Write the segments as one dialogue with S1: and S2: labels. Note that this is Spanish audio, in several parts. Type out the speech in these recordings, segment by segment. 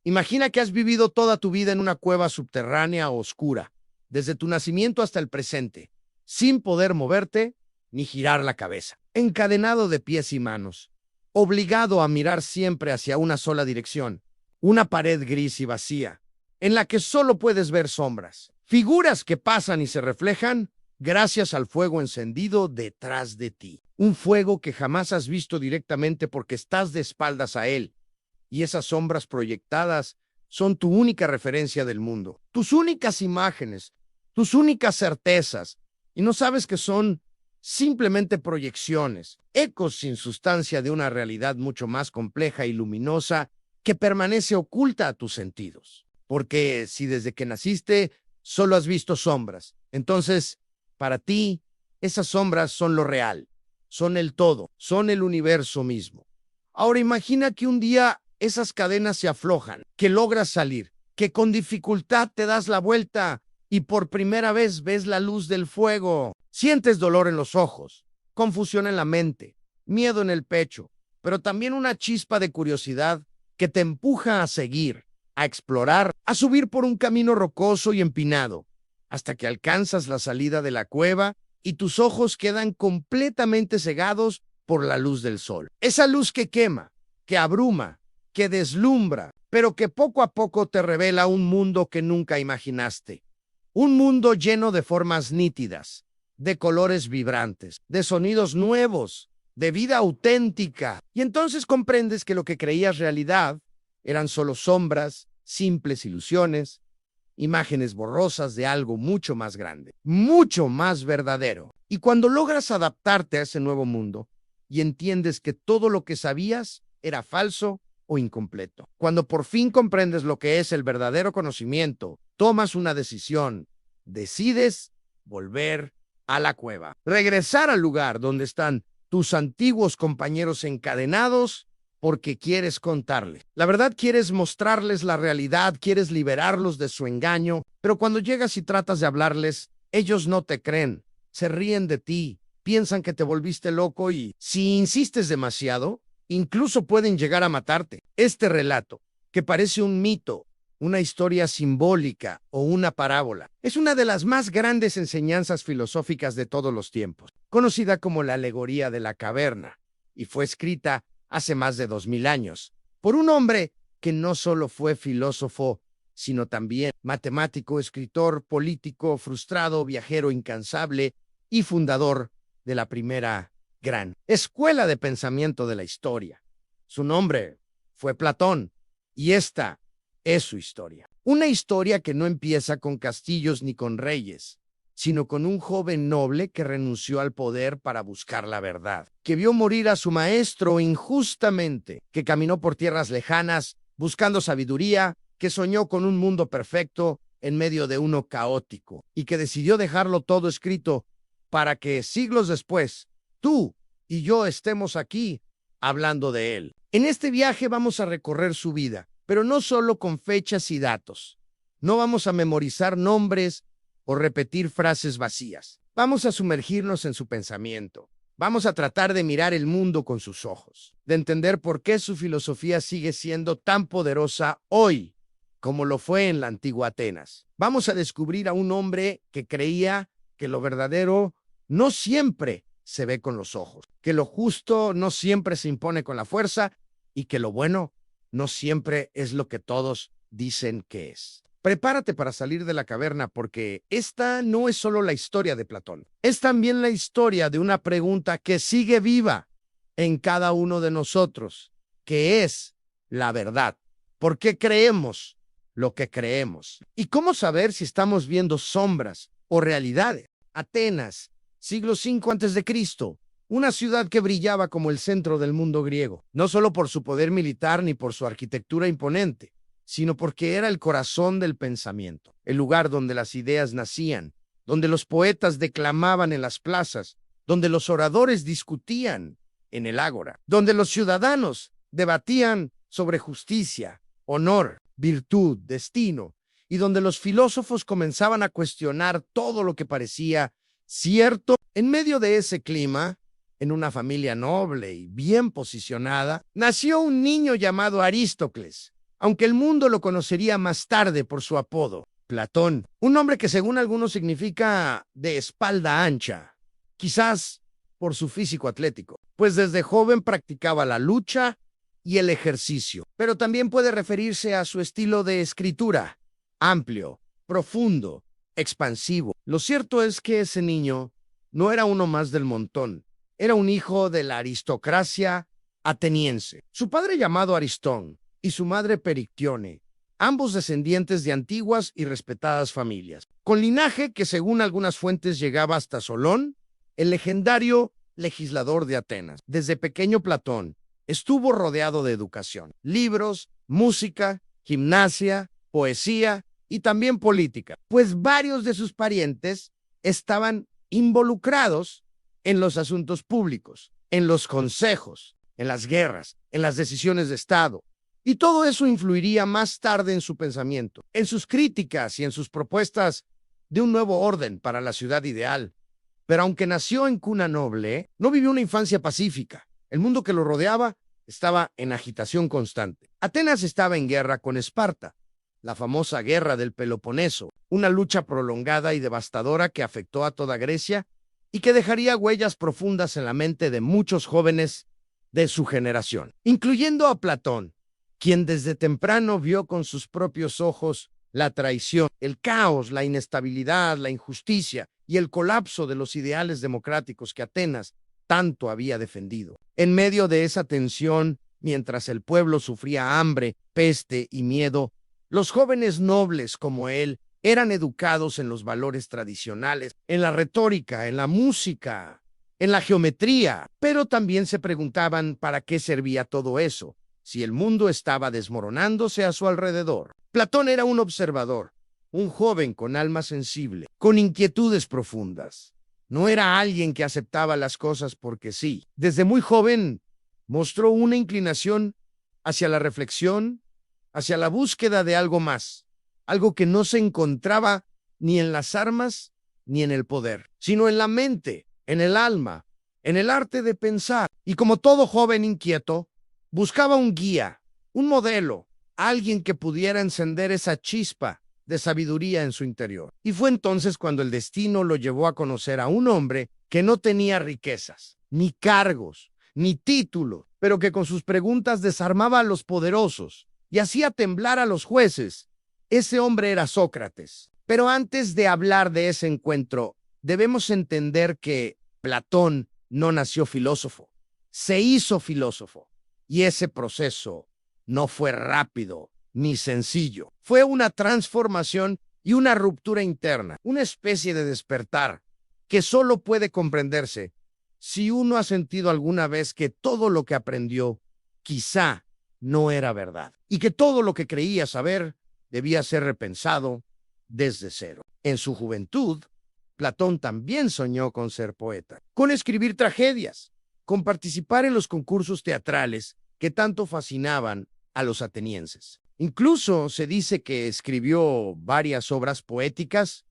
S1: Imagina que has vivido toda tu vida en una cueva subterránea oscura, desde tu nacimiento hasta el presente, sin poder moverte ni girar la cabeza, encadenado de pies y manos, obligado a mirar siempre hacia una sola dirección, una pared gris y vacía, en la que solo puedes ver sombras, figuras que pasan y se reflejan gracias al fuego encendido detrás de ti. Un fuego que jamás has visto directamente porque estás de espaldas a él, y esas sombras proyectadas son tu única referencia del mundo, tus únicas imágenes, tus únicas certezas, y no sabes que son simplemente proyecciones, ecos sin sustancia de una realidad mucho más compleja y luminosa que permanece oculta a tus sentidos. Porque si desde que naciste solo has visto sombras, entonces, para ti, esas sombras son lo real, son el todo, son el universo mismo. Ahora imagina que un día esas cadenas se aflojan, que logras salir, que con dificultad te das la vuelta y por primera vez ves la luz del fuego. Sientes dolor en los ojos, confusión en la mente, miedo en el pecho, pero también una chispa de curiosidad que te empuja a seguir, a explorar, a subir por un camino rocoso y empinado, hasta que alcanzas la salida de la cueva y tus ojos quedan completamente cegados por la luz del sol. Esa luz que quema, que abruma, que deslumbra, pero que poco a poco te revela un mundo que nunca imaginaste. Un mundo lleno de formas nítidas, de colores vibrantes, de sonidos nuevos, de vida auténtica. Y entonces comprendes que lo que creías realidad eran solo sombras, simples ilusiones, imágenes borrosas de algo mucho más grande, mucho más verdadero. Y cuando logras adaptarte a ese nuevo mundo y entiendes que todo lo que sabías era falso o incompleto, cuando por fin comprendes lo que es el verdadero conocimiento, tomas una decisión, decides volver a la cueva, regresar al lugar donde están tus antiguos compañeros encadenados, porque quieres contarles. La verdad, quieres mostrarles la realidad, quieres liberarlos de su engaño, pero cuando llegas y tratas de hablarles, ellos no te creen, se ríen de ti, piensan que te volviste loco y, si insistes demasiado, incluso pueden llegar a matarte. Este relato, que parece un mito, una historia simbólica o una parábola, es una de las más grandes enseñanzas filosóficas de todos los tiempos, conocida como la alegoría de la caverna, y fue escrita hace más de 2000 años, por un hombre que no solo fue filósofo, sino también matemático, escritor, político, frustrado, viajero incansable y fundador de la primera gran escuela de pensamiento de la historia. Su nombre fue Platón, y esta es su historia. Una historia que no empieza con castillos ni con reyes, sino con un joven noble que renunció al poder para buscar la verdad, que vio morir a su maestro injustamente, que caminó por tierras lejanas buscando sabiduría, que soñó con un mundo perfecto en medio de uno caótico y que decidió dejarlo todo escrito para que siglos después tú y yo estemos aquí hablando de él. En este viaje vamos a recorrer su vida, pero no solo con fechas y datos. No vamos a memorizar nombres o repetir frases vacías. Vamos a sumergirnos en su pensamiento. Vamos a tratar de mirar el mundo con sus ojos, de entender por qué su filosofía sigue siendo tan poderosa hoy como lo fue en la antigua Atenas. Vamos a descubrir a un hombre que creía que lo verdadero no siempre se ve con los ojos, que lo justo no siempre se impone con la fuerza y que lo bueno no siempre es lo que todos dicen que es. Prepárate para salir de la caverna porque esta no es solo la historia de Platón, es también la historia de una pregunta que sigue viva en cada uno de nosotros, que es la verdad. ¿Por qué creemos lo que creemos? ¿Y cómo saber si estamos viendo sombras o realidades? Atenas, siglo V a.C., una ciudad que brillaba como el centro del mundo griego, no solo por su poder militar ni por su arquitectura imponente, sino porque era el corazón del pensamiento, el lugar donde las ideas nacían, donde los poetas declamaban en las plazas, donde los oradores discutían en el ágora, donde los ciudadanos debatían sobre justicia, honor, virtud, destino, y donde los filósofos comenzaban a cuestionar todo lo que parecía cierto. En medio de ese clima, en una familia noble y bien posicionada, nació un niño llamado Aristócles. aunque el mundo lo conocería más tarde por su apodo, Platón, un nombre que según algunos significa de espalda ancha, quizás por su físico atlético, pues desde joven practicaba la lucha y el ejercicio, pero también puede referirse a su estilo de escritura, amplio, profundo, expansivo. Lo cierto es que ese niño no era uno más del montón, era un hijo de la aristocracia ateniense. Su padre llamado Aristón y su madre Perictione, ambos descendientes de antiguas y respetadas familias, con linaje que según algunas fuentes llegaba hasta Solón, el legendario legislador de Atenas. Desde pequeño Platón estuvo rodeado de educación, libros, música, gimnasia, poesía y también política, pues varios de sus parientes estaban involucrados en los asuntos públicos, en los consejos, en las guerras, en las decisiones de Estado. Y todo eso influiría más tarde en su pensamiento, en sus críticas y en sus propuestas de un nuevo orden para la ciudad ideal. Pero aunque nació en cuna noble, no vivió una infancia pacífica. El mundo que lo rodeaba estaba en agitación constante. Atenas estaba en guerra con Esparta, la famosa guerra del Peloponeso, una lucha prolongada y devastadora que afectó a toda Grecia y que dejaría huellas profundas en la mente de muchos jóvenes de su generación, incluyendo a Platón, quien desde temprano vio con sus propios ojos la traición, el caos, la inestabilidad, la injusticia y el colapso de los ideales democráticos que Atenas tanto había defendido. En medio de esa tensión, mientras el pueblo sufría hambre, peste y miedo, los jóvenes nobles como él eran educados en los valores tradicionales, en la retórica, en la música, en la geometría, pero también se preguntaban para qué servía todo eso, si el mundo estaba desmoronándose a su alrededor. Platón era un observador, un joven con alma sensible, con inquietudes profundas. No era alguien que aceptaba las cosas porque sí. Desde muy joven mostró una inclinación hacia la reflexión, hacia la búsqueda de algo más, algo que no se encontraba ni en las armas ni en el poder, sino en la mente, en el alma, en el arte de pensar. Y como todo joven inquieto, buscaba un guía, un modelo, alguien que pudiera encender esa chispa de sabiduría en su interior. Y fue entonces cuando el destino lo llevó a conocer a un hombre que no tenía riquezas, ni cargos, ni títulos, pero que con sus preguntas desarmaba a los poderosos y hacía temblar a los jueces. Ese hombre era Sócrates. Pero antes de hablar de ese encuentro, debemos entender que Platón no nació filósofo, se hizo filósofo. Y ese proceso no fue rápido ni sencillo. Fue una transformación y una ruptura interna, una especie de despertar que solo puede comprenderse si uno ha sentido alguna vez que todo lo que aprendió quizá no era verdad y que todo lo que creía saber debía ser repensado desde cero. En su juventud, Platón también soñó con ser poeta, con escribir tragedias, con participar en los concursos teatrales que tanto fascinaban a los atenienses. Incluso se dice que escribió varias obras poéticas,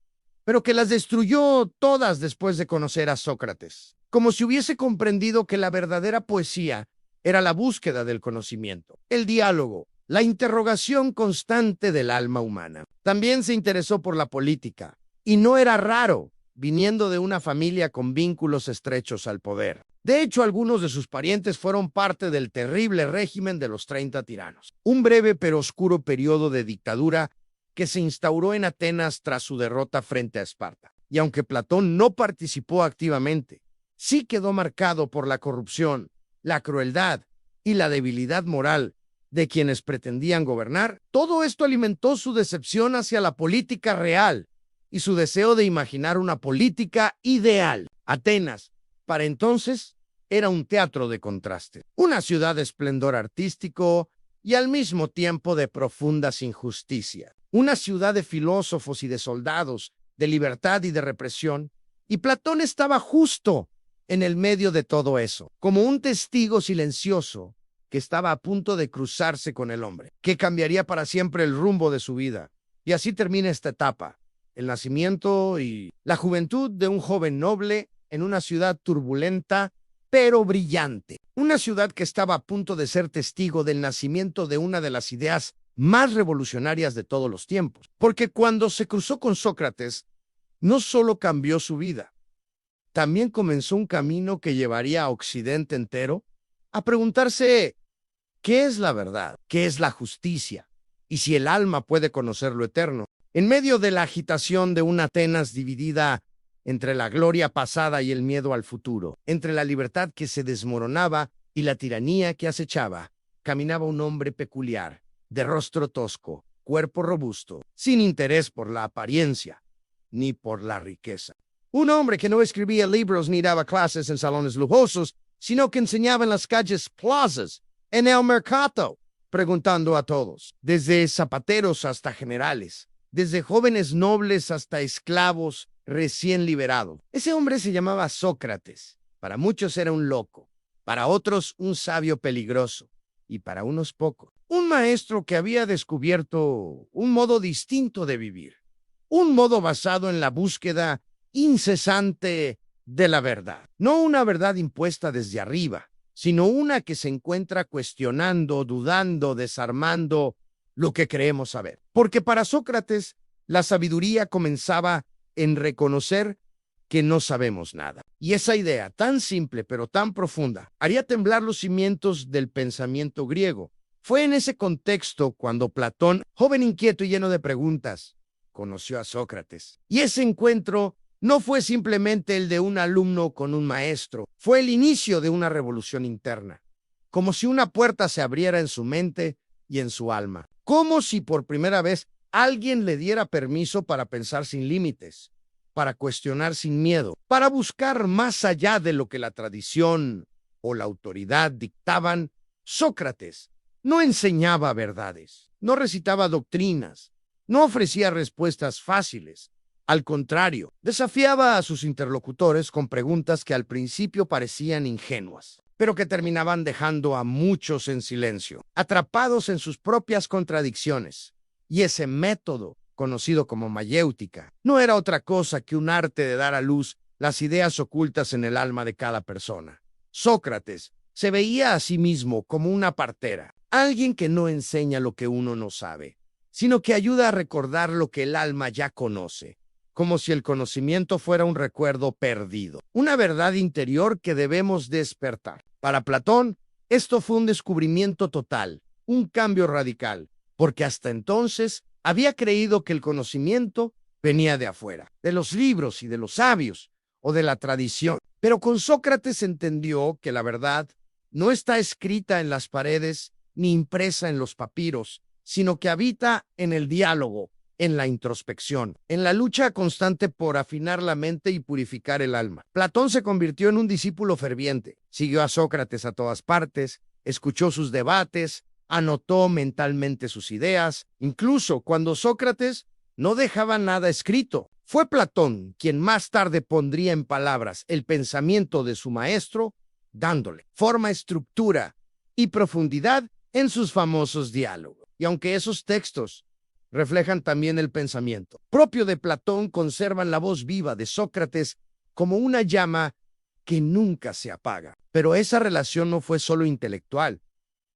S1: pero que las destruyó todas después de conocer a Sócrates, como si hubiese comprendido que la verdadera poesía era la búsqueda del conocimiento, el diálogo, la interrogación constante del alma humana. También se interesó por la política, y no era raro, viniendo de una familia con vínculos estrechos al poder. De hecho, algunos de sus parientes fueron parte del terrible régimen de los 30 tiranos, un breve pero oscuro periodo de dictadura que se instauró en Atenas tras su derrota frente a Esparta. Y aunque Platón no participó activamente, sí quedó marcado por la corrupción, la crueldad y la debilidad moral de quienes pretendían gobernar. Todo esto alimentó su decepción hacia la política real y su deseo de imaginar una política ideal. Atenas, para entonces, era un teatro de contraste, una ciudad de esplendor artístico y al mismo tiempo de profundas injusticias, una ciudad de filósofos y de soldados, de libertad y de represión, y Platón estaba justo en el medio de todo eso, como un testigo silencioso que estaba a punto de cruzarse con el hombre, que cambiaría para siempre el rumbo de su vida. Y así termina esta etapa, el nacimiento y la juventud de un joven noble en una ciudad turbulenta, pero brillante. Una ciudad que estaba a punto de ser testigo del nacimiento de una de las ideas más revolucionarias de todos los tiempos. Porque cuando se cruzó con Sócrates, no solo cambió su vida, también comenzó un camino que llevaría a Occidente entero a preguntarse qué es la verdad, qué es la justicia, y si el alma puede conocer lo eterno. En medio de la agitación de una Atenas dividida entre la gloria pasada y el miedo al futuro, entre la libertad que se desmoronaba y la tiranía que acechaba, caminaba un hombre peculiar, de rostro tosco, cuerpo robusto, sin interés por la apariencia ni por la riqueza. Un hombre que no escribía libros ni daba clases en salones lujosos, sino que enseñaba en las calles plazas, en el mercado, preguntando a todos, desde zapateros hasta generales, desde jóvenes nobles hasta esclavos recién liberados. Ese hombre se llamaba Sócrates. Para muchos era un loco, para otros un sabio peligroso, y para unos pocos, un maestro que había descubierto un modo distinto de vivir, un modo basado en la búsqueda incesante de la verdad. No una verdad impuesta desde arriba, sino una que se encuentra cuestionando, dudando, desarmando lo que creemos saber. Porque para Sócrates, la sabiduría comenzaba en reconocer que no sabemos nada. Y esa idea, tan simple pero tan profunda, haría temblar los cimientos del pensamiento griego. Fue en ese contexto cuando Platón, joven inquieto y lleno de preguntas, conoció a Sócrates. Y ese encuentro no fue simplemente el de un alumno con un maestro, fue el inicio de una revolución interna, como si una puerta se abriera en su mente y en su alma, como si por primera vez alguien le diera permiso para pensar sin límites, para cuestionar sin miedo, para buscar más allá de lo que la tradición o la autoridad dictaban. Sócrates no enseñaba verdades, no recitaba doctrinas, no ofrecía respuestas fáciles. Al contrario, desafiaba a sus interlocutores con preguntas que al principio parecían ingenuas, pero que terminaban dejando a muchos en silencio, atrapados en sus propias contradicciones. Y ese método, conocido como mayéutica, no era otra cosa que un arte de dar a luz las ideas ocultas en el alma de cada persona. Sócrates se veía a sí mismo como una partera, alguien que no enseña lo que uno no sabe, sino que ayuda a recordar lo que el alma ya conoce, como si el conocimiento fuera un recuerdo perdido, una verdad interior que debemos despertar. Para Platón, esto fue un descubrimiento total, un cambio radical, porque hasta entonces había creído que el conocimiento venía de afuera, de los libros y de los sabios, o de la tradición. Pero con Sócrates entendió que la verdad no está escrita en las paredes ni impresa en los papiros, sino que habita en el diálogo, en la introspección, en la lucha constante por afinar la mente y purificar el alma. Platón se convirtió en un discípulo ferviente, siguió a Sócrates a todas partes, escuchó sus debates, anotó mentalmente sus ideas, incluso cuando Sócrates no dejaba nada escrito. Fue Platón quien más tarde pondría en palabras el pensamiento de su maestro, dándole forma, estructura y profundidad en sus famosos diálogos. Y aunque esos textos reflejan también el pensamiento propio de Platón, conservan la voz viva de Sócrates como una llama que nunca se apaga. Pero esa relación no fue solo intelectual,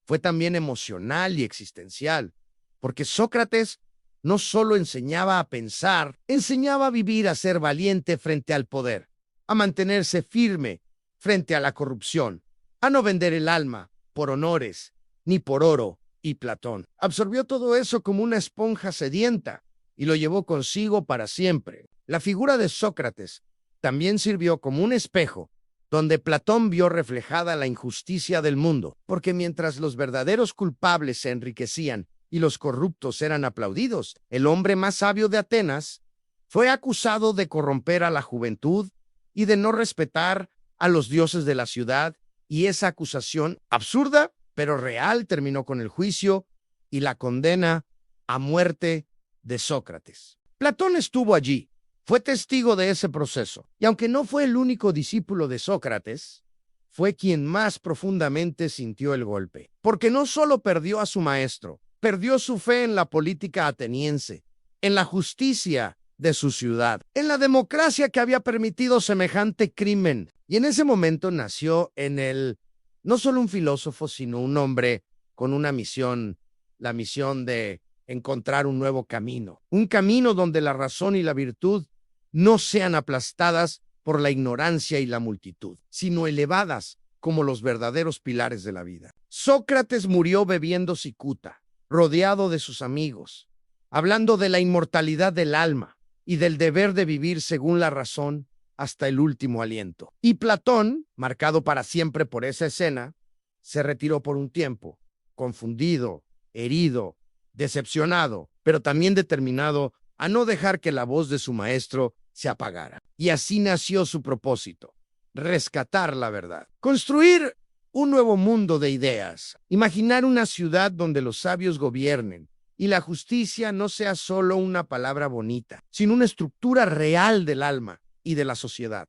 S1: fue también emocional y existencial, porque Sócrates no solo enseñaba a pensar, enseñaba a vivir, a ser valiente frente al poder, a mantenerse firme frente a la corrupción, a no vender el alma por honores ni por oro. Y Platón absorbió todo eso como una esponja sedienta y lo llevó consigo para siempre. La figura de Sócrates también sirvió como un espejo donde Platón vio reflejada la injusticia del mundo, porque mientras los verdaderos culpables se enriquecían y los corruptos eran aplaudidos, el hombre más sabio de Atenas fue acusado de corromper a la juventud y de no respetar a los dioses de la ciudad, y esa acusación absurda pero real terminó con el juicio y la condena a muerte de Sócrates. Platón estuvo allí, fue testigo de ese proceso, y aunque no fue el único discípulo de Sócrates, fue quien más profundamente sintió el golpe, porque no solo perdió a su maestro, perdió su fe en la política ateniense, en la justicia de su ciudad, en la democracia que había permitido semejante crimen, y en ese momento nació en él no solo un filósofo, sino un hombre con una misión la misión de encontrar un nuevo camino, un camino donde la razón y la virtud no sean aplastadas por la ignorancia y la multitud, sino elevadas como los verdaderos pilares de la vida. Sócrates murió bebiendo cicuta, rodeado de sus amigos, hablando de la inmortalidad del alma y del deber de vivir según la razón hasta el último aliento. Y Platón, marcado para siempre por esa escena, se retiró por un tiempo, confundido, herido, decepcionado, pero también determinado a no dejar que la voz de su maestro se apagara. Y así nació su propósito: rescatar la verdad, construir un nuevo mundo de ideas, imaginar una ciudad donde los sabios gobiernen y la justicia no sea solo una palabra bonita, sino una estructura real del alma y de la sociedad.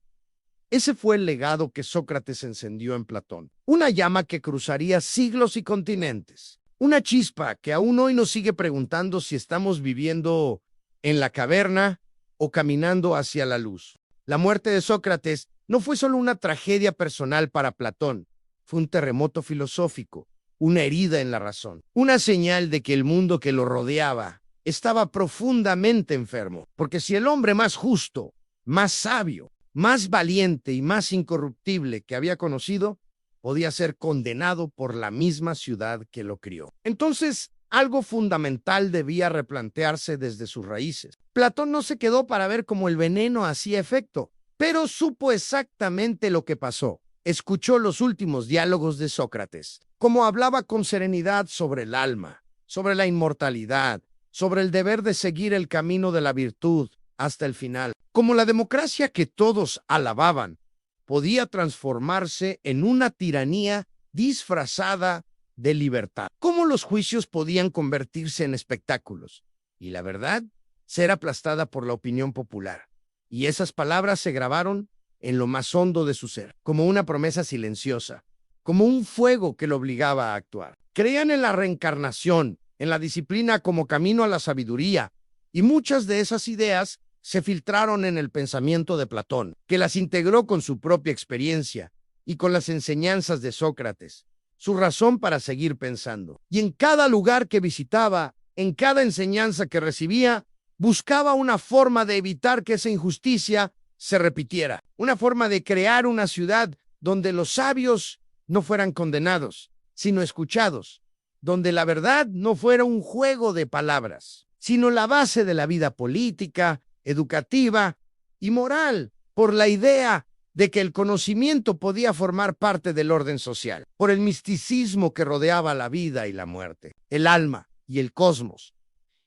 S1: Ese fue el legado que Sócrates encendió en Platón, una llama que cruzaría siglos y continentes, una chispa que aún hoy nos sigue preguntando si estamos viviendo en la caverna o caminando hacia la luz. La muerte de Sócrates no fue solo una tragedia personal para Platón, fue un terremoto filosófico, una herida en la razón, una señal de que el mundo que lo rodeaba estaba profundamente enfermo, porque si el hombre más justo, más sabio, más valiente y más incorruptible que había conocido podía ser condenado por la misma ciudad que lo crió, entonces algo fundamental debía replantearse desde sus raíces. Platón no se quedó para ver cómo el veneno hacía efecto, pero supo exactamente lo que pasó. Escuchó los últimos diálogos de Sócrates, cómo hablaba con serenidad sobre el alma, sobre la inmortalidad, sobre el deber de seguir el camino de la virtud hasta el final. Como la democracia que todos alababan podía transformarse en una tiranía disfrazada de libertad. Cómo los juicios podían convertirse en espectáculos y la verdad ser aplastada por la opinión popular. Y esas palabras se grabaron en lo más hondo de su ser, como una promesa silenciosa, como un fuego que lo obligaba a actuar. Creían en la reencarnación, en la disciplina como camino a la sabiduría, y muchas de esas ideas se filtraron en el pensamiento de Platón, que las integró con su propia experiencia y con las enseñanzas de Sócrates, su razón para seguir pensando. Y en cada lugar que visitaba, en cada enseñanza que recibía, buscaba una forma de evitar que esa injusticia se repitiera, una forma de crear una ciudad donde los sabios no fueran condenados, sino escuchados, donde la verdad no fuera un juego de palabras, sino la base de la vida política, educativa y moral, por la idea de que el conocimiento podía formar parte del orden social, por el misticismo que rodeaba la vida y la muerte, el alma y el cosmos.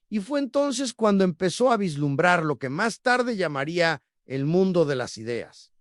S1: Y fue entonces cuando empezó a vislumbrar lo que más tarde llamaría el mundo de las ideas,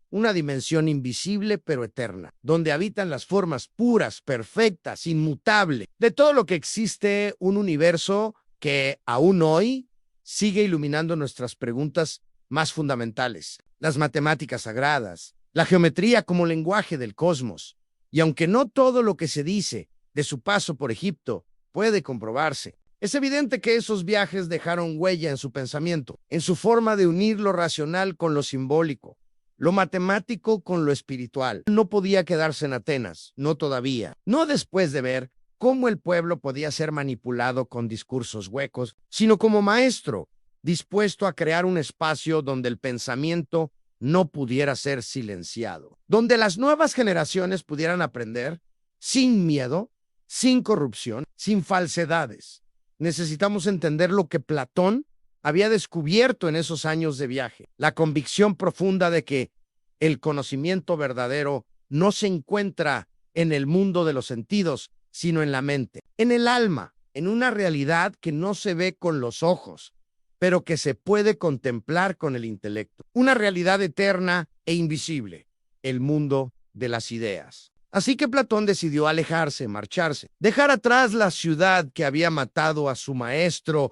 S1: una dimensión invisible pero eterna, donde habitan las formas puras, perfectas, inmutables, de todo lo que existe, un universo que aún hoy sigue iluminando nuestras preguntas más fundamentales, las matemáticas sagradas, la geometría como lenguaje del cosmos. Y aunque no todo lo que se dice de su paso por Egipto puede comprobarse, es evidente que esos viajes dejaron huella en su pensamiento, en su forma de unir lo racional con lo simbólico, lo matemático con lo espiritual. No podía quedarse en Atenas, no todavía, no después de ver cómo el pueblo podía ser manipulado con discursos huecos, sino como maestro, dispuesto a crear un espacio donde el pensamiento no pudiera ser silenciado, donde las nuevas generaciones pudieran aprender sin miedo, sin corrupción, sin falsedades. Necesitamos entender lo que Platón había descubierto en esos años de viaje, la convicción profunda de que el conocimiento verdadero no se encuentra en el mundo de los sentidos, sino en la mente, en el alma, en una realidad que no se ve con los ojos, pero que se puede contemplar con el intelecto. Una realidad eterna e invisible, el mundo de las ideas. Así que Platón decidió alejarse, marcharse, dejar atrás la ciudad que había matado a su maestro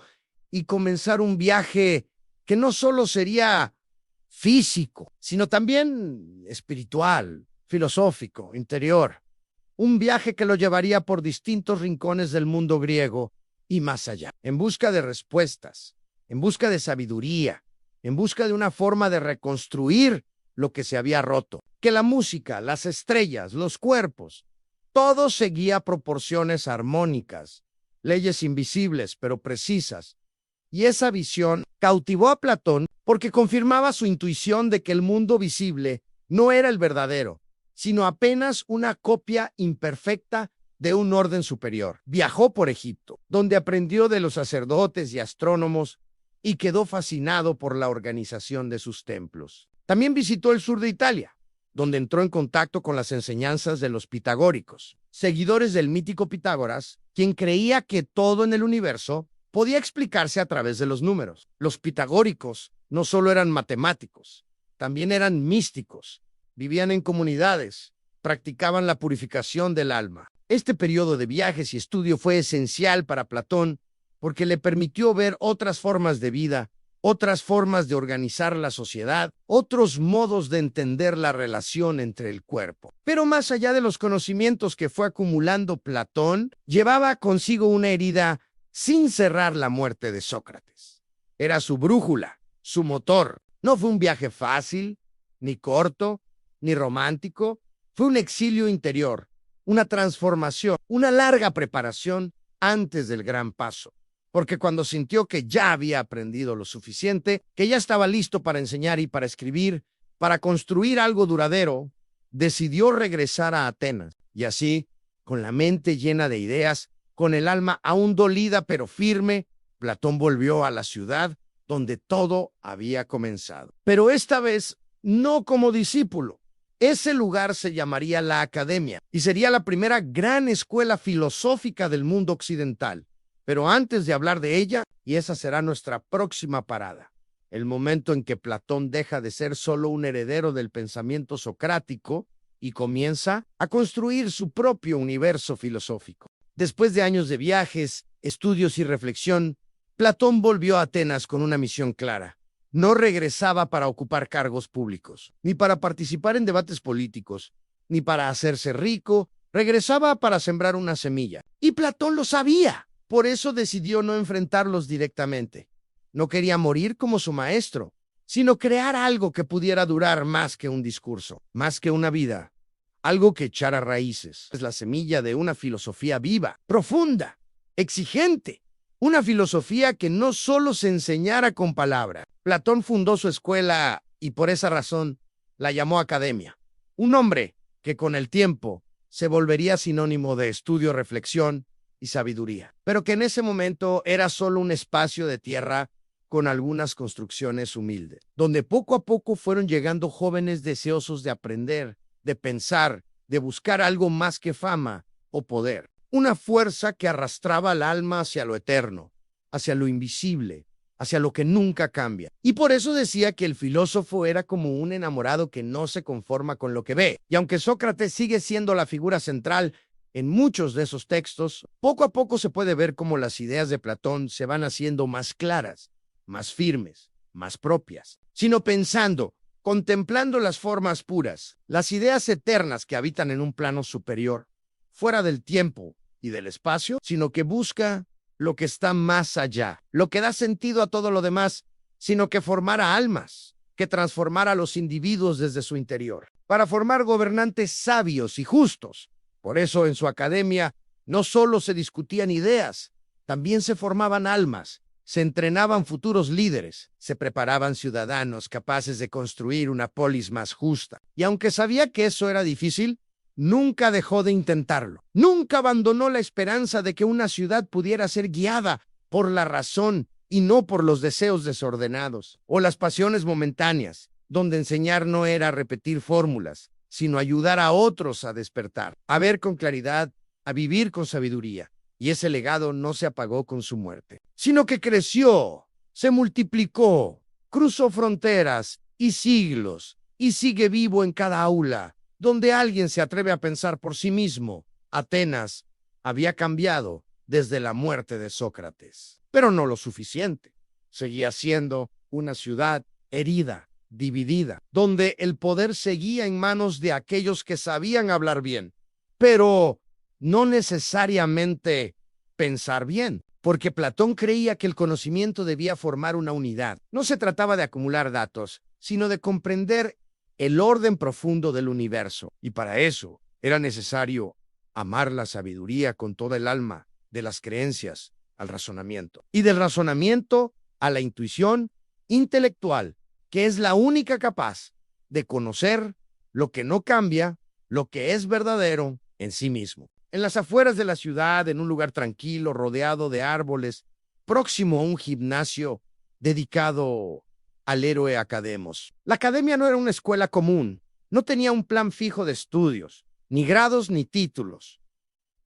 S1: y comenzar un viaje que no solo sería físico, sino también espiritual, filosófico, interior. Un viaje que lo llevaría por distintos rincones del mundo griego y más allá, en busca de respuestas, en busca de sabiduría, en busca de una forma de reconstruir lo que se había roto. Que la música, las estrellas, los cuerpos, todo seguía proporciones armónicas. leyes invisibles pero precisas. Y esa visión cautivó a Platón porque confirmaba su intuición de que el mundo visible no era el verdadero, sino apenas una copia imperfecta de un orden superior. Viajó por Egipto, donde aprendió de los sacerdotes y astrónomos y quedó fascinado por la organización de sus templos. También visitó el sur de Italia, donde entró en contacto con las enseñanzas de los pitagóricos, seguidores del mítico Pitágoras, quien creía que todo en el universo podía explicarse a través de los números. Los pitagóricos no solo eran matemáticos, también eran místicos, vivían en comunidades, practicaban la purificación del alma. Este periodo de viajes y estudio fue esencial para Platón porque le permitió ver otras formas de vida, otras formas de organizar la sociedad, otros modos de entender la relación entre el cuerpo. Pero más allá de los conocimientos que fue acumulando Platón, llevaba consigo una herida sin cerrar: la muerte de Sócrates. Era su brújula, su motor. No fue un viaje fácil, ni corto, ni romántico. Fue un exilio interior, una transformación, una larga preparación antes del gran paso. Porque cuando sintió que ya había aprendido lo suficiente, que ya estaba listo para enseñar y para escribir, para construir algo duradero, decidió regresar a Atenas. Y así, con la mente llena de ideas, con el alma aún dolida pero firme, Platón volvió a la ciudad donde todo había comenzado. Pero esta vez no como discípulo. Ese lugar se llamaría la Academia y sería la primera gran escuela filosófica del mundo occidental. Pero antes de hablar de ella, y esa será nuestra próxima parada, el momento en que Platón deja de ser solo un heredero del pensamiento socrático y comienza a construir su propio universo filosófico. Después de años de viajes, estudios y reflexión, Platón volvió a Atenas con una misión clara. No regresaba para ocupar cargos públicos, ni para participar en debates políticos, ni para hacerse rico. Regresaba para sembrar una semilla. Y Platón lo sabía. Por eso decidió no enfrentarlos directamente. No quería morir como su maestro, sino crear algo que pudiera durar más que un discurso, más que una vida. Algo que echara raíces. Es la semilla de una filosofía viva, profunda, exigente. Una filosofía que no solo se enseñara con palabras. Platón fundó su escuela y por esa razón la llamó Academia. Un nombre que con el tiempo se volvería sinónimo de estudio, reflexión y sabiduría. Pero que en ese momento era solo un espacio de tierra con algunas construcciones humildes, donde poco a poco fueron llegando jóvenes deseosos de aprender, de pensar, de buscar algo más que fama o poder. Una fuerza que arrastraba al alma hacia lo eterno, hacia lo invisible, hacia lo que nunca cambia. Y por eso decía que el filósofo era como un enamorado que no se conforma con lo que ve. Y aunque Sócrates sigue siendo la figura central en muchos de esos textos, poco a poco se puede ver cómo las ideas de Platón se van haciendo más claras, más firmes, más propias, sino pensando, contemplando las formas puras, las ideas eternas que habitan en un plano superior, fuera del tiempo y del espacio, sino que busca lo que está más allá, lo que da sentido a todo lo demás, sino que formara almas, que transformara a los individuos desde su interior, para formar gobernantes sabios y justos. Por eso en su academia no solo se discutían ideas, también se formaban almas, se entrenaban futuros líderes, se preparaban ciudadanos capaces de construir una polis más justa. Y aunque sabía que eso era difícil, nunca dejó de intentarlo. Nunca abandonó la esperanza de que una ciudad pudiera ser guiada por la razón y no por los deseos desordenados o las pasiones momentáneas, donde enseñar no era repetir fórmulas, sino ayudar a otros a despertar, a ver con claridad, a vivir con sabiduría. Y ese legado no se apagó con su muerte, sino que creció, se multiplicó, cruzó fronteras y siglos, y sigue vivo en cada aula, donde alguien se atreve a pensar por sí mismo. Atenas había cambiado desde la muerte de Sócrates, pero no lo suficiente. Seguía siendo una ciudad herida, dividida, donde el poder seguía en manos de aquellos que sabían hablar bien, pero no necesariamente pensar bien, porque Platón creía que el conocimiento debía formar una unidad. No se trataba de acumular datos, sino de comprender el orden profundo del universo, y para eso era necesario amar la sabiduría con toda el alma, de las creencias al razonamiento, y del razonamiento a la intuición intelectual, que es la única capaz de conocer lo que no cambia, lo que es verdadero en sí mismo. En las afueras de la ciudad, en un lugar tranquilo, rodeado de árboles, próximo a un gimnasio dedicado al héroe Academos. La academia no era una escuela común, no tenía un plan fijo de estudios, ni grados ni títulos.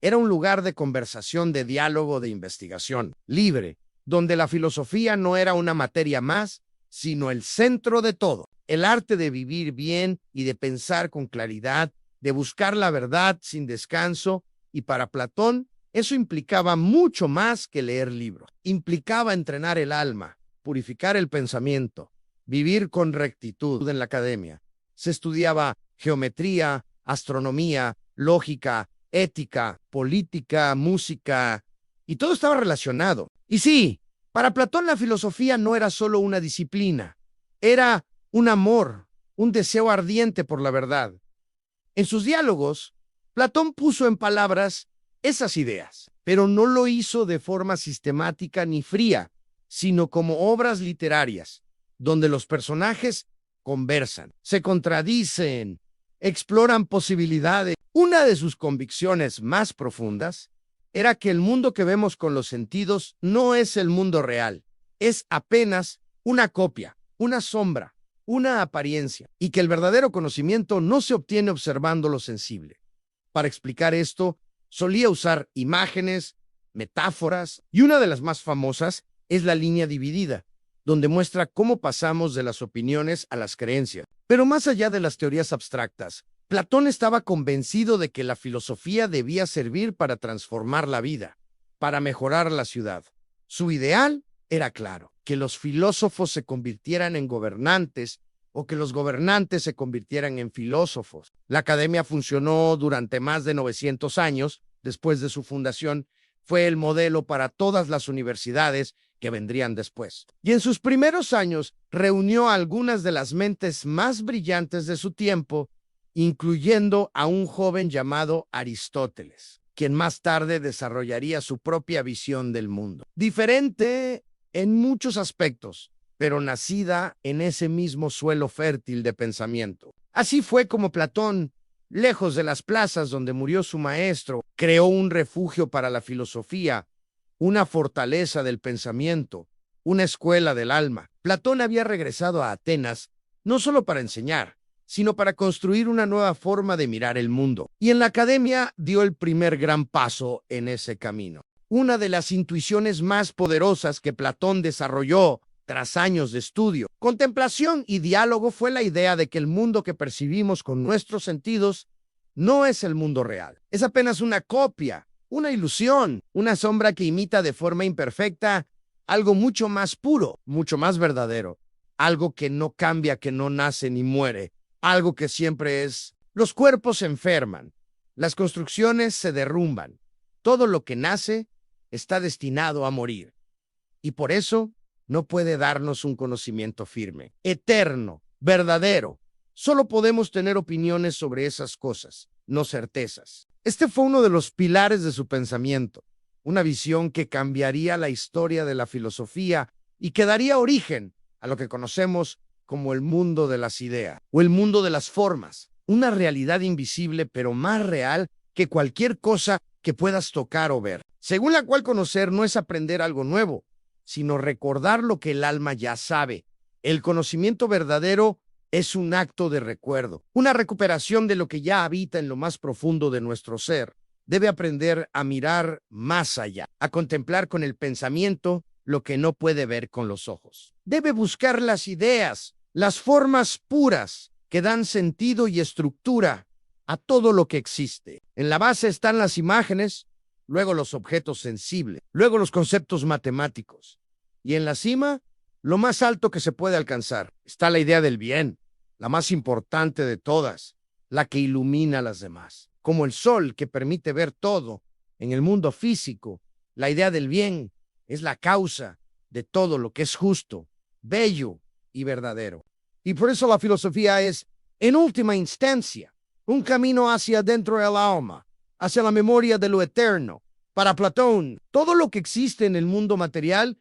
S1: Era un lugar de conversación, de diálogo, de investigación, libre, donde la filosofía no era una materia más, sino el centro de todo. El arte de vivir bien y de pensar con claridad, de buscar la verdad sin descanso, y para Platón eso implicaba mucho más que leer libros. Implicaba entrenar el alma, purificar el pensamiento, vivir con rectitud. En la academia se estudiaba geometría, astronomía, lógica, ética, política, música, y todo estaba relacionado. Y sí, para Platón la filosofía no era solo una disciplina, era un amor, un deseo ardiente por la verdad. En sus diálogos, Platón puso en palabras esas ideas, pero no lo hizo de forma sistemática ni fría, sino como obras literarias, donde los personajes conversan, se contradicen, exploran posibilidades. Una de sus convicciones más profundas era que el mundo que vemos con los sentidos no es el mundo real, es apenas una copia, una sombra, una apariencia, y que el verdadero conocimiento no se obtiene observando lo sensible. Para explicar esto, solía usar imágenes, metáforas, y una de las más famosas es la línea dividida, donde muestra cómo pasamos de las opiniones a las creencias. Pero más allá de las teorías abstractas, Platón estaba convencido de que la filosofía debía servir para transformar la vida, para mejorar la ciudad. Su ideal era claro, que los filósofos se convirtieran en gobernantes o que los gobernantes se convirtieran en filósofos. La academia funcionó durante más de 900 años después de su fundación. Fue el modelo para todas las universidades que vendrían después. Y en sus primeros años reunió a algunas de las mentes más brillantes de su tiempo, incluyendo a un joven llamado Aristóteles, quien más tarde desarrollaría su propia visión del mundo. Diferente en muchos aspectos, pero nacida en ese mismo suelo fértil de pensamiento. Así fue como Platón, lejos de las plazas donde murió su maestro, creó un refugio para la filosofía, una fortaleza del pensamiento, una escuela del alma. Platón había regresado a Atenas no solo para enseñar, sino para construir una nueva forma de mirar el mundo. Y en la academia dio el primer gran paso en ese camino. Una de las intuiciones más poderosas que Platón desarrolló tras años de estudio, contemplación y diálogo fue la idea de que el mundo que percibimos con nuestros sentidos no es el mundo real. Es apenas una copia, una ilusión, una sombra que imita de forma imperfecta algo mucho más puro, mucho más verdadero, algo que no cambia, que no nace ni muere, algo que siempre es. Los cuerpos se enferman, las construcciones se derrumban, todo lo que nace está destinado a morir. Y por eso no puede darnos un conocimiento firme, eterno, verdadero. Solo podemos tener opiniones sobre esas cosas, no certezas. Este fue uno de los pilares de su pensamiento, una visión que cambiaría la historia de la filosofía y que daría origen a lo que conocemos como el mundo de las ideas o el mundo de las formas, una realidad invisible pero más real que cualquier cosa que puedas tocar o ver, según la cual conocer no es aprender algo nuevo, sino recordar lo que el alma ya sabe. El conocimiento verdadero es un acto de recuerdo, una recuperación de lo que ya habita en lo más profundo de nuestro ser. Debe aprender a mirar más allá, a contemplar con el pensamiento lo que no puede ver con los ojos. Debe buscar las ideas, las formas puras que dan sentido y estructura a todo lo que existe. En la base están las imágenes, luego los objetos sensibles, luego los conceptos matemáticos. Y en la cima, lo más alto que se puede alcanzar, está la idea del bien, la más importante de todas, la que ilumina a las demás. Como el sol que permite ver todo en el mundo físico, la idea del bien es la causa de todo lo que es justo, bello y verdadero. Y por eso la filosofía es, en última instancia, un camino hacia dentro del alma, hacia la memoria de lo eterno, Para Platón, todo lo que existe en el mundo material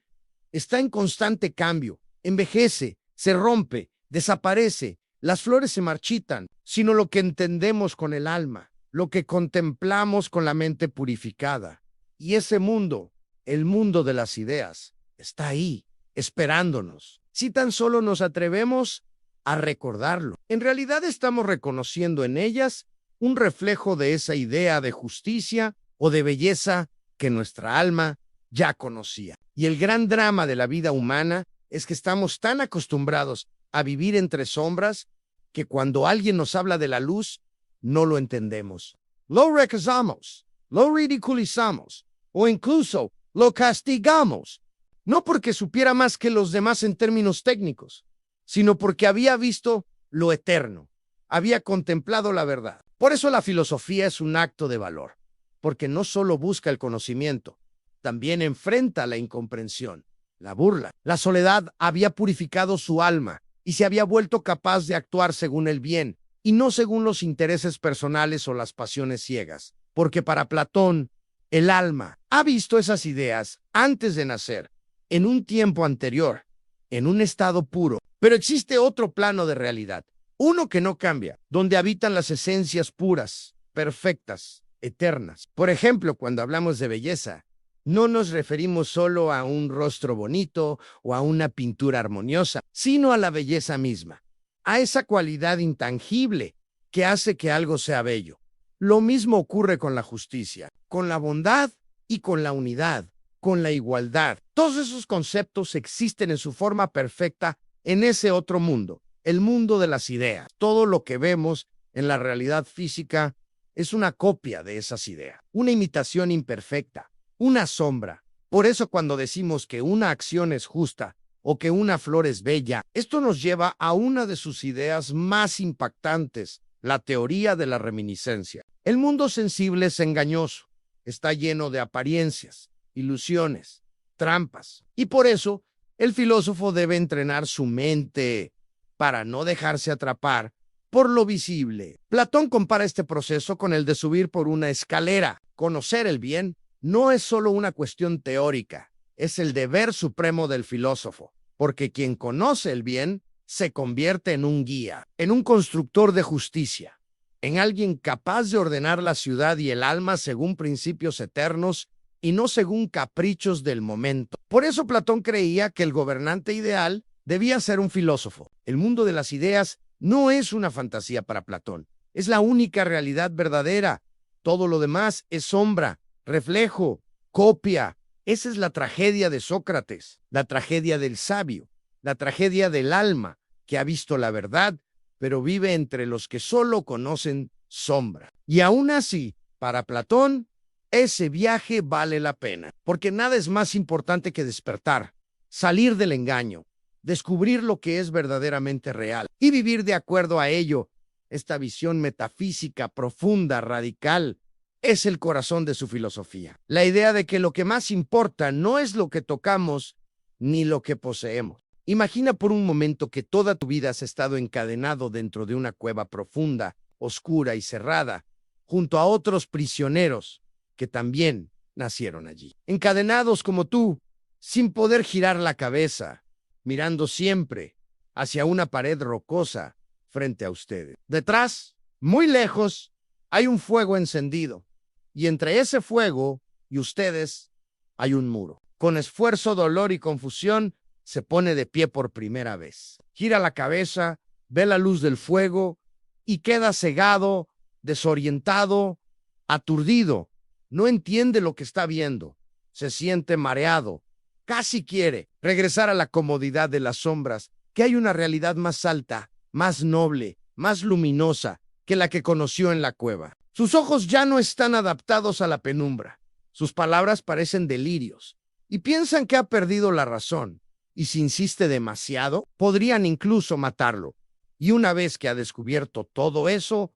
S1: está en constante cambio, envejece, se rompe, desaparece, las flores se marchitan, sino lo que entendemos con el alma, lo que contemplamos con la mente purificada. Y ese mundo, el mundo de las ideas, está ahí, esperándonos. Si tan solo nos atrevemos a recordarlo. En realidad estamos reconociendo en ellas un reflejo de esa idea de justicia o de belleza que nuestra alma ya conocía. Y el gran drama de la vida humana es que estamos tan acostumbrados a vivir entre sombras que cuando alguien nos habla de la luz, no lo entendemos. Lo rechazamos, lo ridiculizamos o incluso lo castigamos, no porque supiera más que los demás en términos técnicos, sino porque había visto lo eterno, había contemplado la verdad. Por eso la filosofía es un acto de valor, porque no solo busca el conocimiento, también enfrenta la incomprensión, la burla. La soledad había purificado su alma y se había vuelto capaz de actuar según el bien y no según los intereses personales o las pasiones ciegas, porque para Platón, el alma ha visto esas ideas antes de nacer, en un tiempo anterior, en un estado puro. Pero existe otro plano de realidad, uno que no cambia, donde habitan las esencias puras, perfectas, eternas. Por ejemplo, cuando hablamos de belleza, no nos referimos solo a un rostro bonito o a una pintura armoniosa, sino a la belleza misma, a esa cualidad intangible que hace que algo sea bello. Lo mismo ocurre con la justicia, con la bondad y con la unidad, con la igualdad. Todos esos conceptos existen en su forma perfecta en ese otro mundo, el mundo de las ideas. Todo lo que vemos en la realidad física es una copia de esas ideas, una imitación imperfecta, una sombra. Por eso cuando decimos que una acción es justa o que una flor es bella, esto nos lleva a una de sus ideas más impactantes, la teoría de la reminiscencia. El mundo sensible es engañoso, está lleno de apariencias, ilusiones, trampas, y por eso el filósofo debe entrenar su mente para no dejarse atrapar por lo visible. Platón compara este proceso con el de subir por una escalera. Conocer el bien no es solo una cuestión teórica, es el deber supremo del filósofo, porque quien conoce el bien se convierte en un guía, en un constructor de justicia, en alguien capaz de ordenar la ciudad y el alma según principios eternos y no según caprichos del momento. Por eso Platón creía que el gobernante ideal debía ser un filósofo. El mundo de las ideas no es una fantasía para Platón, es la única realidad verdadera. Todo lo demás es sombra, reflejo, copia. Esa es la tragedia de Sócrates, la tragedia del sabio, la tragedia del alma que ha visto la verdad, pero vive entre los que solo conocen sombra. Y aún así, para Platón, ese viaje vale la pena, porque nada es más importante que despertar, salir del engaño, descubrir lo que es verdaderamente real y vivir de acuerdo a ello. Esta visión metafísica, profunda, radical, es el corazón de su filosofía. La idea de que lo que más importa no es lo que tocamos ni lo que poseemos. Imagina por un momento que toda tu vida has estado encadenado dentro de una cueva profunda, oscura y cerrada, junto a otros prisioneros que también nacieron allí. Encadenados como tú, sin poder girar la cabeza, mirando siempre hacia una pared rocosa frente a ustedes. Detrás, muy lejos, hay un fuego encendido, y entre ese fuego y ustedes hay un muro. Con esfuerzo, dolor y confusión, se pone de pie por primera vez. Gira la cabeza, ve la luz del fuego y queda cegado, desorientado, aturdido. No entiende lo que está viendo. Se siente mareado. Casi quiere regresar a la comodidad de las sombras, que hay una realidad más alta, más noble, más luminosa que la que conoció en la cueva. Sus ojos ya no están adaptados a la penumbra. Sus palabras parecen delirios y piensan que ha perdido la razón. Y si insiste demasiado, podrían incluso matarlo. Y una vez que ha descubierto todo eso,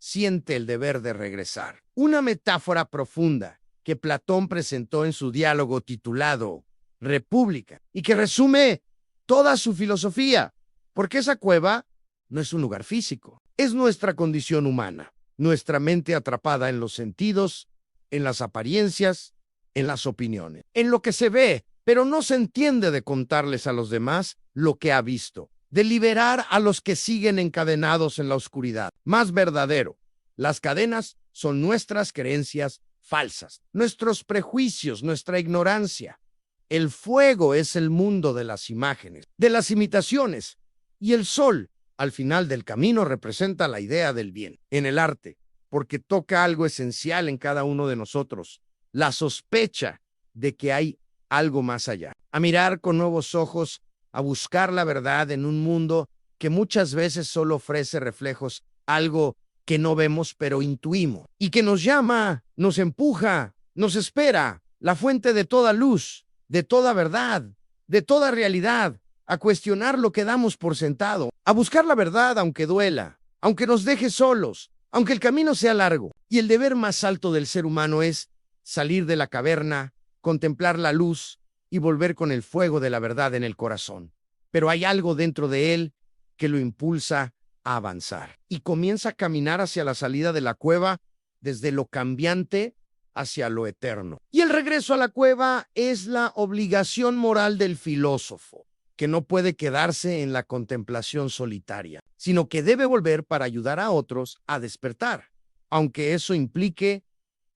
S1: siente el deber de regresar. Una metáfora profunda que Platón presentó en su diálogo titulado República y que resume toda su filosofía, porque esa cueva no es un lugar físico, es nuestra condición humana, nuestra mente atrapada en los sentidos, en las apariencias, en las opiniones, en lo que se ve, pero no se entiende de contarles a los demás lo que ha visto, de liberar a los que siguen encadenados en la oscuridad. Más verdadero, las cadenas son nuestras creencias falsas, nuestros prejuicios, nuestra ignorancia. El fuego es el mundo de las imágenes, de las imitaciones, y el sol, al final del camino, representa la idea del bien. En el arte, porque toca algo esencial en cada uno de nosotros, la sospecha de que hay algo más allá. A mirar con nuevos ojos, a buscar la verdad en un mundo que muchas veces solo ofrece reflejos, algo que no vemos pero intuimos, y que nos llama, nos empuja, nos espera, la fuente de toda luz, de toda verdad, de toda realidad, a cuestionar lo que damos por sentado, a buscar la verdad aunque duela, aunque nos deje solos, aunque el camino sea largo. Y el deber más alto del ser humano es salir de la caverna, contemplar la luz y volver con el fuego de la verdad en el corazón. Pero hay algo dentro de él que lo impulsa a avanzar y comienza a caminar hacia la salida de la cueva desde lo cambiante hacia lo eterno. Y el regreso a la cueva es la obligación moral del filósofo, que no puede quedarse en la contemplación solitaria, sino que debe volver para ayudar a otros a despertar, aunque eso implique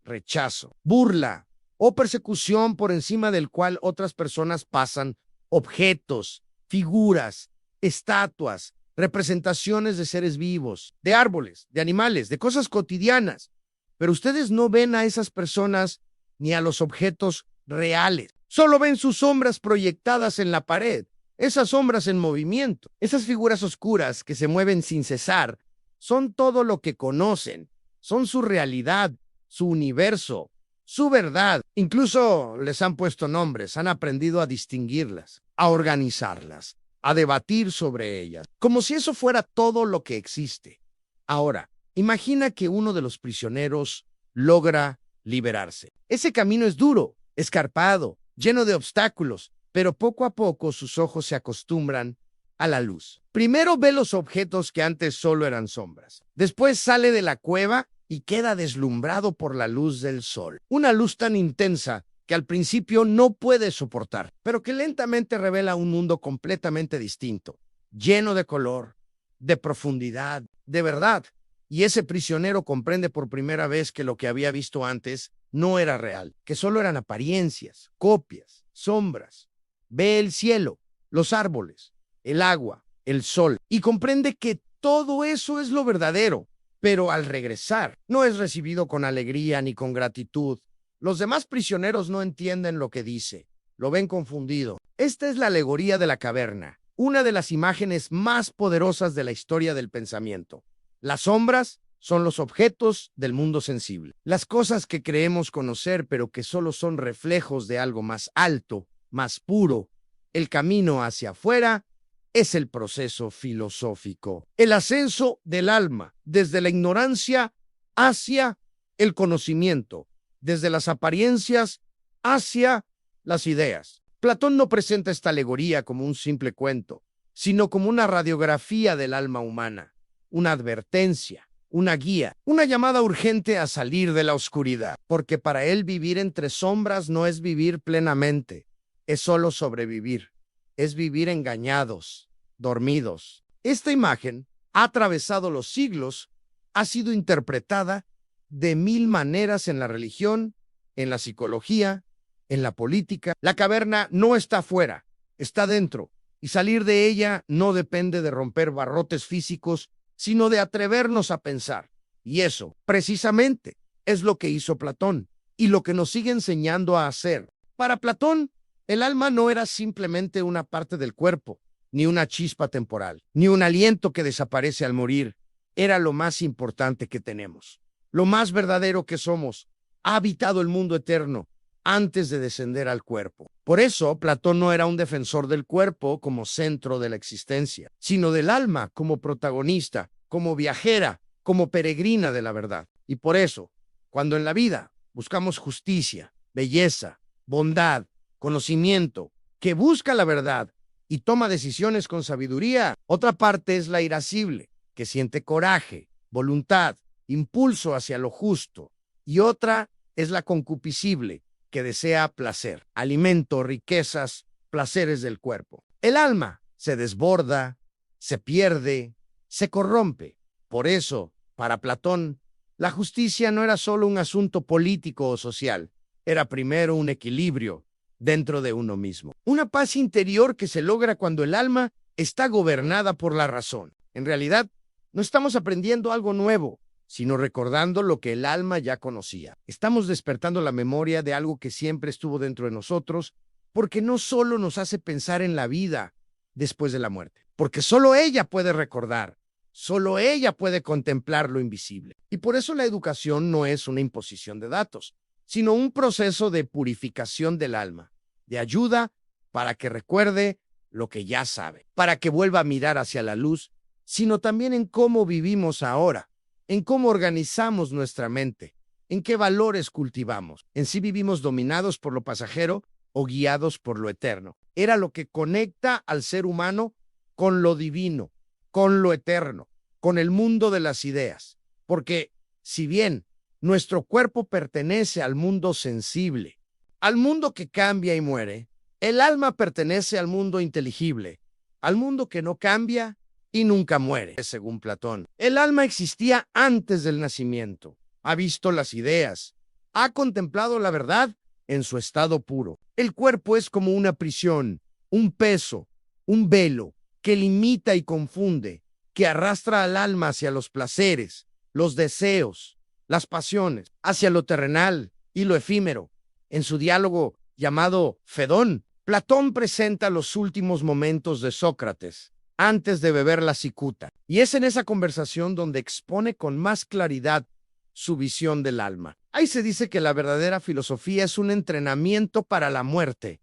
S1: rechazo, burla o persecución por encima del cual otras personas pasan, objetos, figuras, estatuas, representaciones de seres vivos, de árboles, de animales, de cosas cotidianas. Pero ustedes no ven a esas personas ni a los objetos reales. Solo ven sus sombras proyectadas en la pared, esas sombras en movimiento, esas figuras oscuras que se mueven sin cesar. Son todo lo que conocen, son su realidad, su universo, su verdad. Incluso les han puesto nombres, han aprendido a distinguirlas, a organizarlas, a debatir sobre ellas, como si eso fuera todo lo que existe. Ahora, imagina que uno de los prisioneros logra liberarse. Ese camino es duro, escarpado, lleno de obstáculos, pero poco a poco sus ojos se acostumbran a la luz. Primero ve los objetos que antes solo eran sombras. Después sale de la cueva y queda deslumbrado por la luz del sol. Una luz tan intensa que al principio no puede soportar, pero que lentamente revela un mundo completamente distinto, lleno de color, de profundidad, de verdad. Y ese prisionero comprende por primera vez que lo que había visto antes no era real, que solo eran apariencias, copias, sombras. Ve el cielo, los árboles, el agua, el sol, y comprende que todo eso es lo verdadero. Pero al regresar, no es recibido con alegría ni con gratitud. Los demás prisioneros no entienden lo que dice, lo ven confundido. Esta es la alegoría de la caverna, una de las imágenes más poderosas de la historia del pensamiento. Las sombras son los objetos del mundo sensible, las cosas que creemos conocer pero que solo son reflejos de algo más alto, más puro. El camino hacia afuera es el proceso filosófico, el ascenso del alma, desde la ignorancia hacia el conocimiento, desde las apariencias hacia las ideas. Platón no presenta esta alegoría como un simple cuento, sino como una radiografía del alma humana, una advertencia, una guía, una llamada urgente a salir de la oscuridad, porque para él vivir entre sombras no es vivir plenamente, es solo sobrevivir, es vivir engañados, dormidos. Esta imagen ha atravesado los siglos, ha sido interpretada de mil maneras en la religión, en la psicología, en la política. La caverna no está afuera, está dentro, y salir de ella no depende de romper barrotes físicos, sino de atrevernos a pensar. Y eso, precisamente, es lo que hizo Platón, y lo que nos sigue enseñando a hacer. Para Platón, el alma no era simplemente una parte del cuerpo, ni una chispa temporal, ni un aliento que desaparece al morir. Era lo más importante que tenemos, lo más verdadero que somos. Ha habitado el mundo eterno antes de descender al cuerpo. Por eso, Platón no era un defensor del cuerpo como centro de la existencia, sino del alma como protagonista, como viajera, como peregrina de la verdad. Y por eso, cuando en la vida buscamos justicia, belleza, bondad, conocimiento, que busca la verdad y toma decisiones con sabiduría, otra parte es la irascible, que siente coraje, voluntad, impulso hacia lo justo, y otra es la concupiscible, que desea placer, alimento, riquezas, placeres del cuerpo. El alma se desborda, se pierde, se corrompe. Por eso, para Platón, la justicia no era solo un asunto político o social, era primero un equilibrio dentro de uno mismo. Una paz interior que se logra cuando el alma está gobernada por la razón. En realidad, no estamos aprendiendo algo nuevo, sino recordando lo que el alma ya conocía. Estamos despertando la memoria de algo que siempre estuvo dentro de nosotros, porque no solo nos hace pensar en la vida después de la muerte, porque solo ella puede recordar, solo ella puede contemplar lo invisible. Y por eso la educación no es una imposición de datos, sino un proceso de purificación del alma, de ayuda para que recuerde lo que ya sabe, para que vuelva a mirar hacia la luz, sino también en cómo vivimos ahora, en cómo organizamos nuestra mente, en qué valores cultivamos, en si vivimos dominados por lo pasajero o guiados por lo eterno. Era lo que conecta al ser humano con lo divino, con lo eterno, con el mundo de las ideas. Porque si bien nuestro cuerpo pertenece al mundo sensible, al mundo que cambia y muere, el alma pertenece al mundo inteligible, al mundo que no cambia y nunca muere, según Platón. El alma existía antes del nacimiento, ha visto las ideas, ha contemplado la verdad en su estado puro. El cuerpo es como una prisión, un peso, un velo que limita y confunde, que arrastra al alma hacia los placeres, los deseos, las pasiones, hacia lo terrenal y lo efímero. En su diálogo llamado Fedón, Platón presenta los últimos momentos de Sócrates, antes de beber la cicuta. Y es en esa conversación donde expone con más claridad su visión del alma. Ahí se dice que la verdadera filosofía es un entrenamiento para la muerte,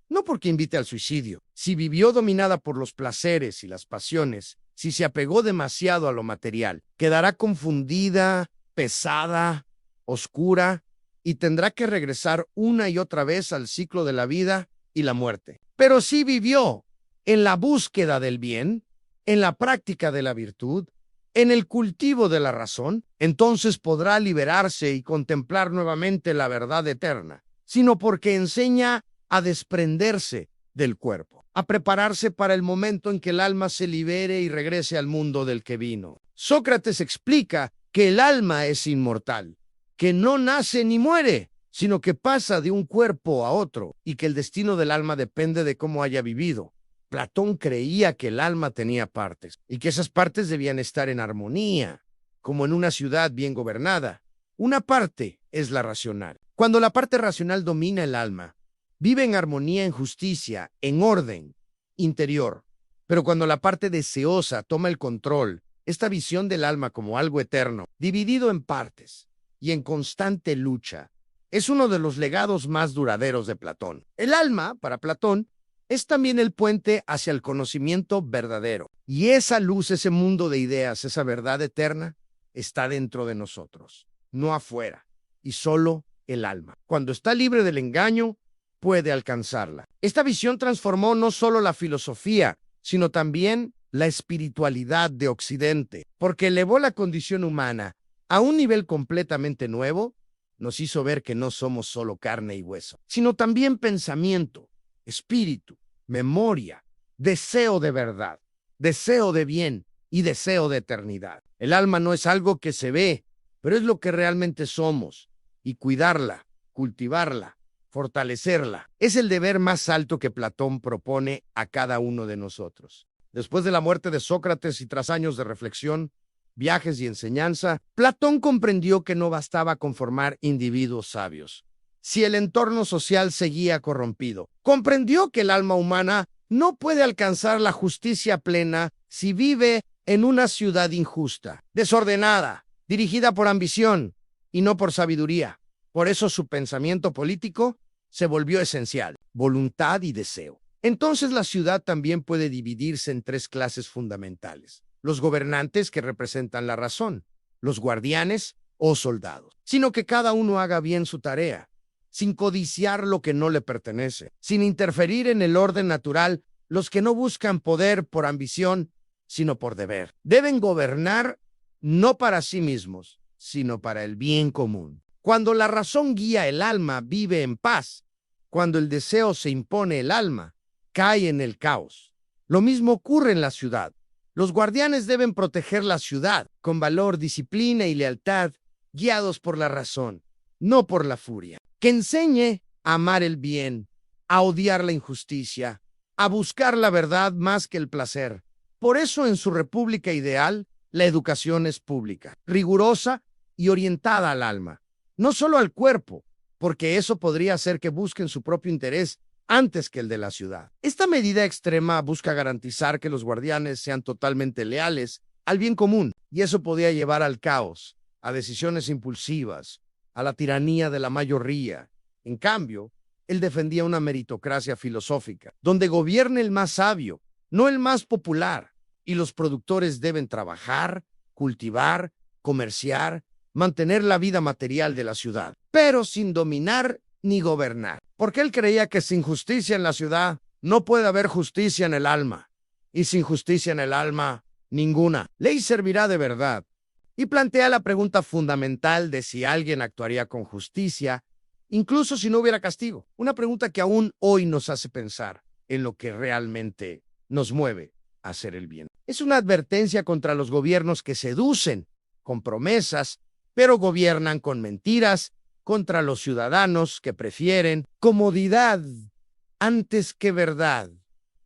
S1: no porque invite al suicidio. Si vivió dominada por los placeres y las pasiones, si se apegó demasiado a lo material, quedará confundida, pesada, oscura, y tendrá que regresar una y otra vez al ciclo de la vida y la muerte. Pero si vivió en la búsqueda del bien, en la práctica de la virtud, en el cultivo de la razón, entonces podrá liberarse y contemplar nuevamente la verdad eterna, sino porque enseña a desprenderse del cuerpo, a prepararse para el momento en que el alma se libere y regrese al mundo del que vino. Sócrates explica que el alma es inmortal, que no nace ni muere, sino que pasa de un cuerpo a otro y que el destino del alma depende de cómo haya vivido. Platón creía que el alma tenía partes y que esas partes debían estar en armonía, como en una ciudad bien gobernada. Una parte es la racional. Cuando la parte racional domina el alma, vive en armonía, en justicia, en orden interior. Pero cuando la parte deseosa toma el control, esta visión del alma como algo eterno, dividido en partes y en constante lucha, es uno de los legados más duraderos de Platón. El alma, para Platón, es también el puente hacia el conocimiento verdadero. Y esa luz, ese mundo de ideas, esa verdad eterna, está dentro de nosotros, no afuera, y solo el alma. Cuando está libre del engaño, puede alcanzarla. Esta visión transformó no solo la filosofía, sino también la espiritualidad de Occidente, porque elevó la condición humana a un nivel completamente nuevo. Nos hizo ver que no somos solo carne y hueso, sino también pensamiento, espíritu, memoria, deseo de verdad, deseo de bien y deseo de eternidad. El alma no es algo que se ve, pero es lo que realmente somos, y cuidarla, cultivarla, fortalecerla, es el deber más alto que Platón propone a cada uno de nosotros. Después de la muerte de Sócrates y tras años de reflexión, viajes y enseñanza, Platón comprendió que no bastaba con formar individuos sabios si el entorno social seguía corrompido. Comprendió que el alma humana no puede alcanzar la justicia plena si vive en una ciudad injusta, desordenada, dirigida por ambición y no por sabiduría. Por eso su pensamiento político se volvió esencial: voluntad y deseo. Entonces la ciudad también puede dividirse en tres clases fundamentales: los gobernantes, que representan la razón; los guardianes o soldados, sino que cada uno haga bien su tarea, sin codiciar lo que no le pertenece, sin interferir en el orden natural. Los que no buscan poder por ambición, sino por deber, deben gobernar no para sí mismos, sino para el bien común. Cuando la razón guía el alma, vive en paz. Cuando el deseo se impone el alma, cae en el caos. Lo mismo ocurre en la ciudad. Los guardianes deben proteger la ciudad con valor, disciplina y lealtad, guiados por la razón, no por la furia. Que enseñe a amar el bien, a odiar la injusticia, a buscar la verdad más que el placer. Por eso en su república ideal, la educación es pública, rigurosa y orientada al alma, no solo al cuerpo, porque eso podría hacer que busquen su propio interés antes que el de la ciudad. Esta medida extrema busca garantizar que los guardianes sean totalmente leales al bien común, y eso podía llevar al caos, a decisiones impulsivas, a la tiranía de la mayoría. En cambio, él defendía una meritocracia filosófica, donde gobierne el más sabio, no el más popular, y los productores deben trabajar, cultivar, comerciar, mantener la vida material de la ciudad, pero sin dominar ni gobernar, porque él creía que sin justicia en la ciudad no puede haber justicia en el alma, y sin justicia en el alma, ninguna ley servirá de verdad. Y plantea la pregunta fundamental de si alguien actuaría con justicia, incluso si no hubiera castigo. Una pregunta que aún hoy nos hace pensar en lo que realmente nos mueve a hacer el bien. Es una advertencia contra los gobiernos que seducen con promesas, pero gobiernan con mentiras, contra los ciudadanos que prefieren comodidad antes que verdad.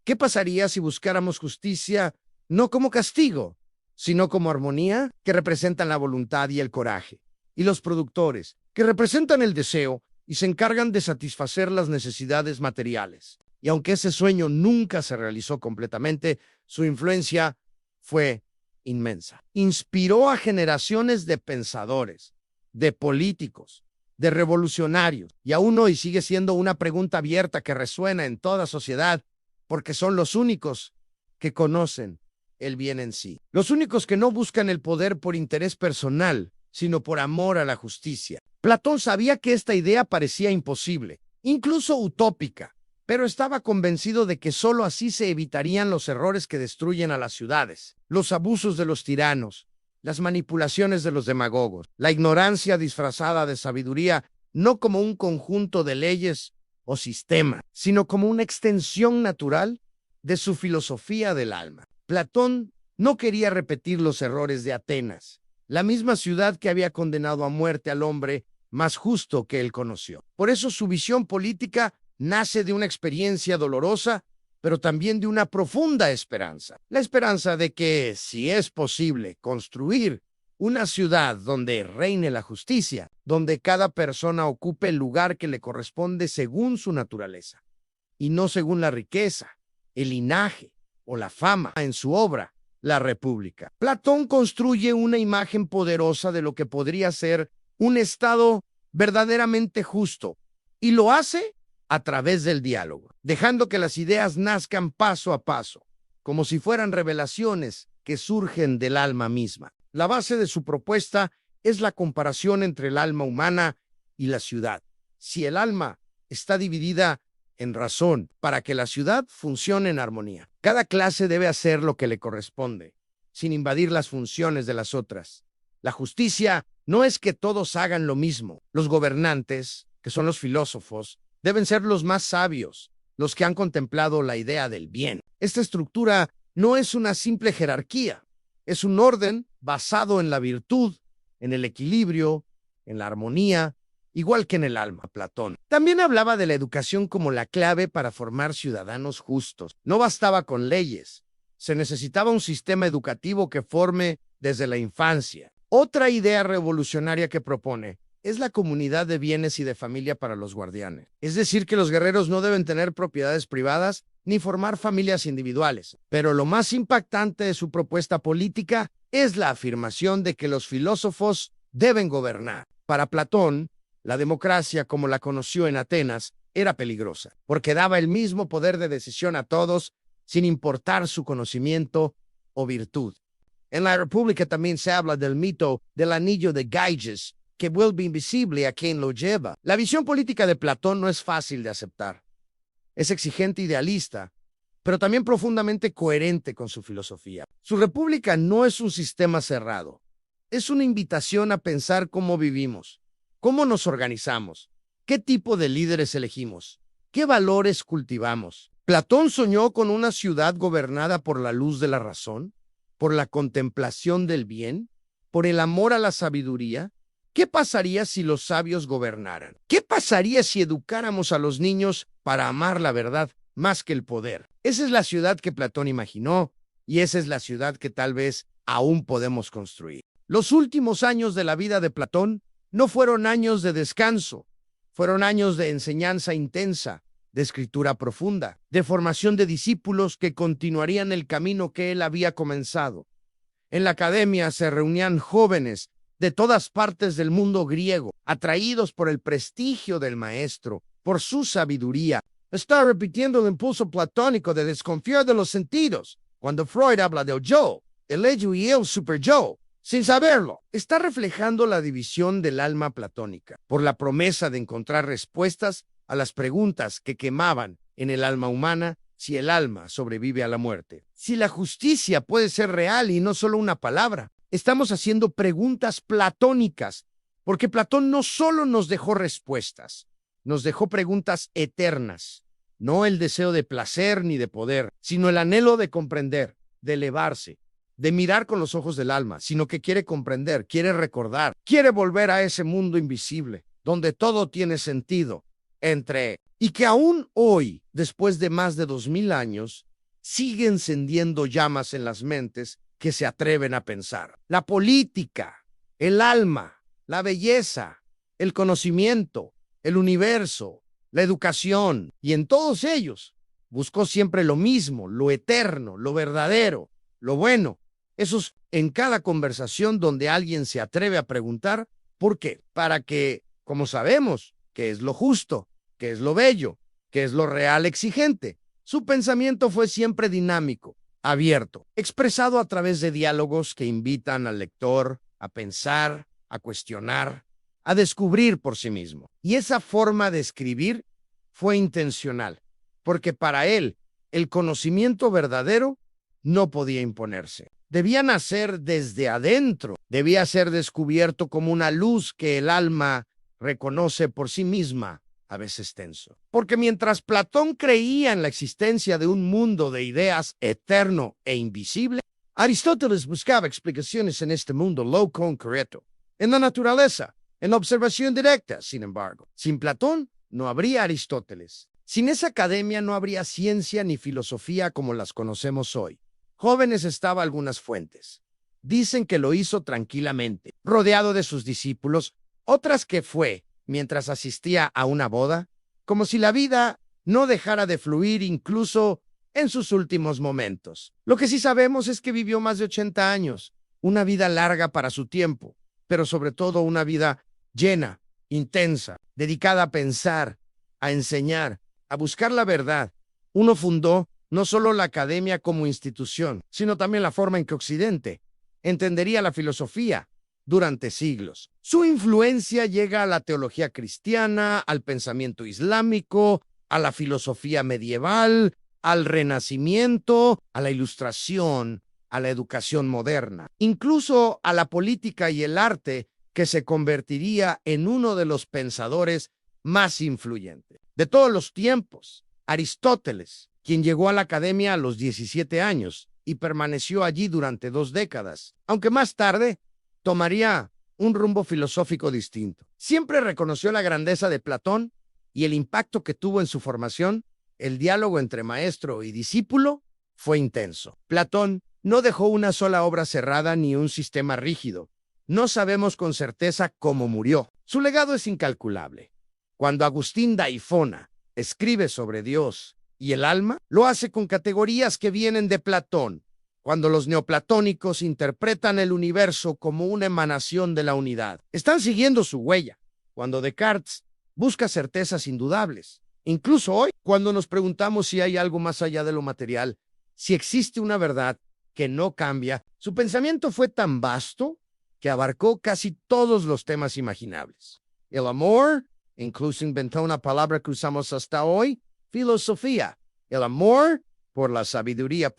S1: ¿Qué pasaría si buscáramos justicia no como castigo, sino como armonía, que representan la voluntad y el coraje? Y los productores, que representan el deseo y se encargan de satisfacer las necesidades materiales. Y aunque ese sueño nunca se realizó completamente, su influencia fue inmensa. Inspiró a generaciones de pensadores, de políticos, de revolucionarios, y aún hoy sigue siendo una pregunta abierta que resuena en toda sociedad, porque son los únicos que conocen el bien en sí. Los únicos que no buscan el poder por interés personal, sino por amor a la justicia. Platón sabía que esta idea parecía imposible, incluso utópica, pero estaba convencido de que sólo así se evitarían los errores que destruyen a las ciudades, los abusos de los tiranos, las manipulaciones de los demagogos, la ignorancia disfrazada de sabiduría, no como un conjunto de leyes o sistema, sino como una extensión natural de su filosofía del alma. Platón no quería repetir los errores de Atenas, la misma ciudad que había condenado a muerte al hombre más justo que él conoció. Por eso su visión política nace de una experiencia dolorosa, pero también de una profunda esperanza. La esperanza de que, si es posible, construir una ciudad donde reine la justicia, donde cada persona ocupe el lugar que le corresponde según su naturaleza, y no según la riqueza, el linaje o la fama. En su obra, La República, Platón construye una imagen poderosa de lo que podría ser un Estado verdaderamente justo, y lo hace a través del diálogo, dejando que las ideas nazcan paso a paso, como si fueran revelaciones que surgen del alma misma. La base de su propuesta es la comparación entre el alma humana y la ciudad. Si el alma está dividida en razón para que la ciudad funcione en armonía, cada clase debe hacer lo que le corresponde, sin invadir las funciones de las otras. La justicia no es que todos hagan lo mismo. Los gobernantes, que son los filósofos, deben ser los más sabios, los que han contemplado la idea del bien. Esta estructura no es una simple jerarquía, es un orden basado en la virtud, en el equilibrio, en la armonía, igual que en el alma. Platón también hablaba de la educación como la clave para formar ciudadanos justos. No bastaba con leyes, se necesitaba un sistema educativo que forme desde la infancia. Otra idea revolucionaria que propone es la comunidad de bienes y de familia para los guardianes. Es decir, que los guerreros no deben tener propiedades privadas ni formar familias individuales. Pero lo más impactante de su propuesta política es la afirmación de que los filósofos deben gobernar. Para Platón, la democracia, como la conoció en Atenas, era peligrosa, porque daba el mismo poder de decisión a todos, sin importar su conocimiento o virtud. En la República también se habla del mito del anillo de Gyges, que vuelve invisible a quien lo lleva. La visión política de Platón no es fácil de aceptar. Es exigente e idealista, pero también profundamente coherente con su filosofía. Su república no es un sistema cerrado. Es una invitación a pensar cómo vivimos, ¿Cómo nos organizamos? ¿Qué tipo de líderes elegimos? ¿Qué valores cultivamos? Platón soñó con una ciudad gobernada por la luz de la razón, por la contemplación del bien, por el amor a la sabiduría. ¿Qué pasaría si los sabios gobernaran? ¿Qué pasaría si educáramos a los niños para amar la verdad más que el poder? Esa es la ciudad que Platón imaginó y esa es la ciudad que tal vez aún podemos construir. Los últimos años de la vida de Platón no fueron años de descanso, fueron años de enseñanza intensa, de escritura profunda, de formación de discípulos que continuarían el camino que él había comenzado. En la academia se reunían jóvenes de todas partes del mundo griego, atraídos por el prestigio del maestro, por su sabiduría. Está repitiendo el impulso platónico de desconfiar de los sentidos, cuando Freud habla del yo, el ello y el super-yo, sin saberlo. Está reflejando la división del alma platónica, por la promesa de encontrar respuestas a las preguntas que quemaban en el alma humana si el alma sobrevive a la muerte. Si la justicia puede ser real y no solo una palabra. Estamos haciendo preguntas platónicas, porque Platón no solo nos dejó respuestas, nos dejó preguntas eternas. No el deseo de placer ni de poder, sino el anhelo de comprender, de elevarse, de mirar con los ojos del alma, sino que quiere comprender, quiere recordar, quiere volver a ese mundo invisible, donde todo tiene sentido, y que aún hoy, después de más de 2000 años, sigue encendiendo llamas en las mentes que se atreven a pensar. La política, el alma, la belleza, el conocimiento, el universo, la educación, y en todos ellos buscó siempre lo mismo, lo eterno, lo verdadero, lo bueno. Eso es en cada conversación donde alguien se atreve a preguntar, ¿por qué? Para que, como sabemos, ¿qué es lo justo? ¿Qué es lo bello? ¿Qué es lo real exigente? Su pensamiento fue siempre dinámico, abierto, expresado a través de diálogos que invitan al lector a pensar, a cuestionar, a descubrir por sí mismo. Y esa forma de escribir fue intencional, porque para él el conocimiento verdadero no podía imponerse. Debía nacer desde adentro, debía ser descubierto como una luz que el alma reconoce por sí misma, a veces tenso. Porque mientras Platón creía en la existencia de un mundo de ideas eterno e invisible, Aristóteles buscaba explicaciones en este mundo lo concreto, en la naturaleza, en la observación directa. Sin embargo, sin Platón no habría Aristóteles. Sin esa academia no habría ciencia ni filosofía como las conocemos hoy. Jóvenes estaba algunas fuentes. Dicen que lo hizo tranquilamente, rodeado de sus discípulos, otras que fue mientras asistía a una boda, como si la vida no dejara de fluir incluso en sus últimos momentos. Lo que sí sabemos es que vivió más de 80 años, una vida larga para su tiempo, pero sobre todo una vida llena, intensa, dedicada a pensar, a enseñar, a buscar la verdad. Uno fundó no solo la academia como institución, sino también la forma en que Occidente entendería la filosofía durante siglos. Su influencia llega a la teología cristiana, al pensamiento islámico, a la filosofía medieval, al Renacimiento, a la Ilustración, a la educación moderna, incluso a la política y el arte, que se convertiría en uno de los pensadores más influyentes de todos los tiempos. Aristóteles, quien llegó a la academia a los 17 años y permaneció allí durante 2 décadas, aunque más tarde tomaría un rumbo filosófico distinto. Siempre reconoció la grandeza de Platón y el impacto que tuvo en su formación. El diálogo entre maestro y discípulo fue intenso. Platón no dejó una sola obra cerrada ni un sistema rígido. No sabemos con certeza cómo murió. Su legado es incalculable. Cuando Agustín da Hipona escribe sobre Dios y el alma, lo hace con categorías que vienen de Platón. Cuando los neoplatónicos interpretan el universo como una emanación de la unidad, están siguiendo su huella. Cuando Descartes busca certezas indudables. Incluso hoy, cuando nos preguntamos si hay algo más allá de lo material, si existe una verdad que no cambia, su pensamiento fue tan vasto que abarcó casi todos los temas imaginables. El amor, incluso inventó una palabra que usamos hasta hoy, filosofía. El amor por la sabiduría,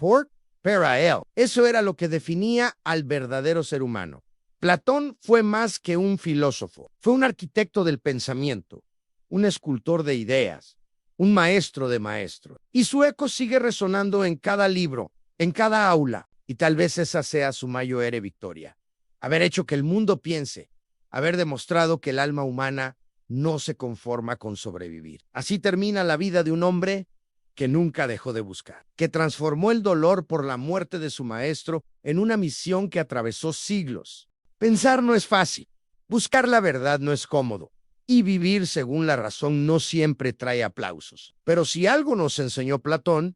S1: para él. Eso era lo que definía al verdadero ser humano. Platón fue más que un filósofo, fue un arquitecto del pensamiento, un escultor de ideas, un maestro de maestros. Y su eco sigue resonando en cada libro, en cada aula, y tal vez esa sea su mayor victoria. Haber hecho que el mundo piense, haber demostrado que el alma humana no se conforma con sobrevivir. Así termina la vida de un hombre que nunca dejó de buscar, que transformó el dolor por la muerte de su maestro en una misión que atravesó siglos. Pensar no es fácil, buscar la verdad no es cómodo, y vivir según la razón no siempre trae aplausos. Pero si algo nos enseñó Platón,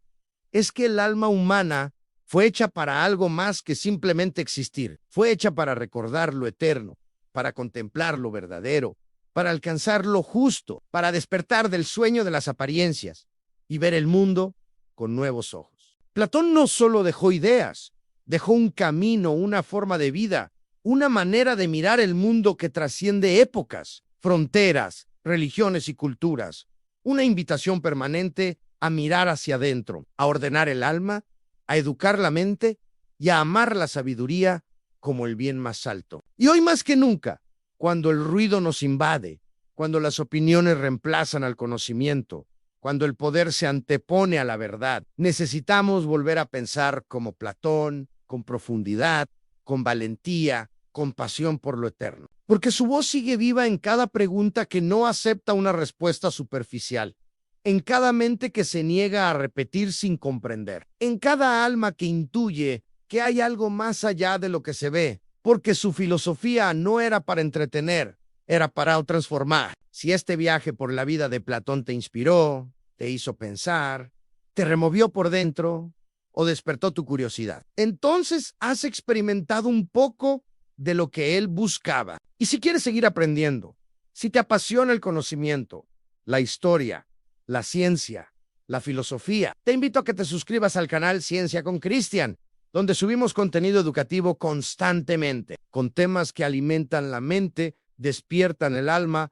S1: es que el alma humana fue hecha para algo más que simplemente existir. Fue hecha para recordar lo eterno, para contemplar lo verdadero, para alcanzar lo justo, para despertar del sueño de las apariencias y ver el mundo con nuevos ojos. Platón no solo dejó ideas, dejó un camino, una forma de vida, una manera de mirar el mundo que trasciende épocas, fronteras, religiones y culturas, una invitación permanente a mirar hacia adentro, a ordenar el alma, a educar la mente y a amar la sabiduría como el bien más alto. Y hoy más que nunca, cuando el ruido nos invade, cuando las opiniones reemplazan al conocimiento, cuando el poder se antepone a la verdad, necesitamos volver a pensar como Platón, con profundidad, con valentía, con pasión por lo eterno. Porque su voz sigue viva en cada pregunta que no acepta una respuesta superficial, en cada mente que se niega a repetir sin comprender, en cada alma que intuye que hay algo más allá de lo que se ve, porque su filosofía no era para entretener, era para transformar. Si este viaje por la vida de Platón te inspiró, te hizo pensar, te removió por dentro o despertó tu curiosidad, entonces has experimentado un poco de lo que él buscaba. Y si quieres seguir aprendiendo, si te apasiona el conocimiento, la historia, la ciencia, la filosofía, te invito a que te suscribas al canal Ciencia con Cristian, donde subimos contenido educativo constantemente, con temas que alimentan la mente, despiertan el alma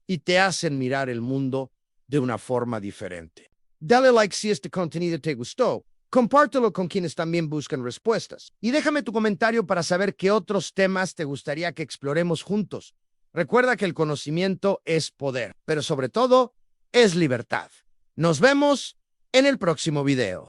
S1: y te hacen mirar el mundo de una forma diferente. Dale like si este contenido te gustó. Compártelo con quienes también buscan respuestas. Y déjame tu comentario para saber qué otros temas te gustaría que exploremos juntos. Recuerda que el conocimiento es poder, pero sobre todo es libertad. Nos vemos en el próximo video.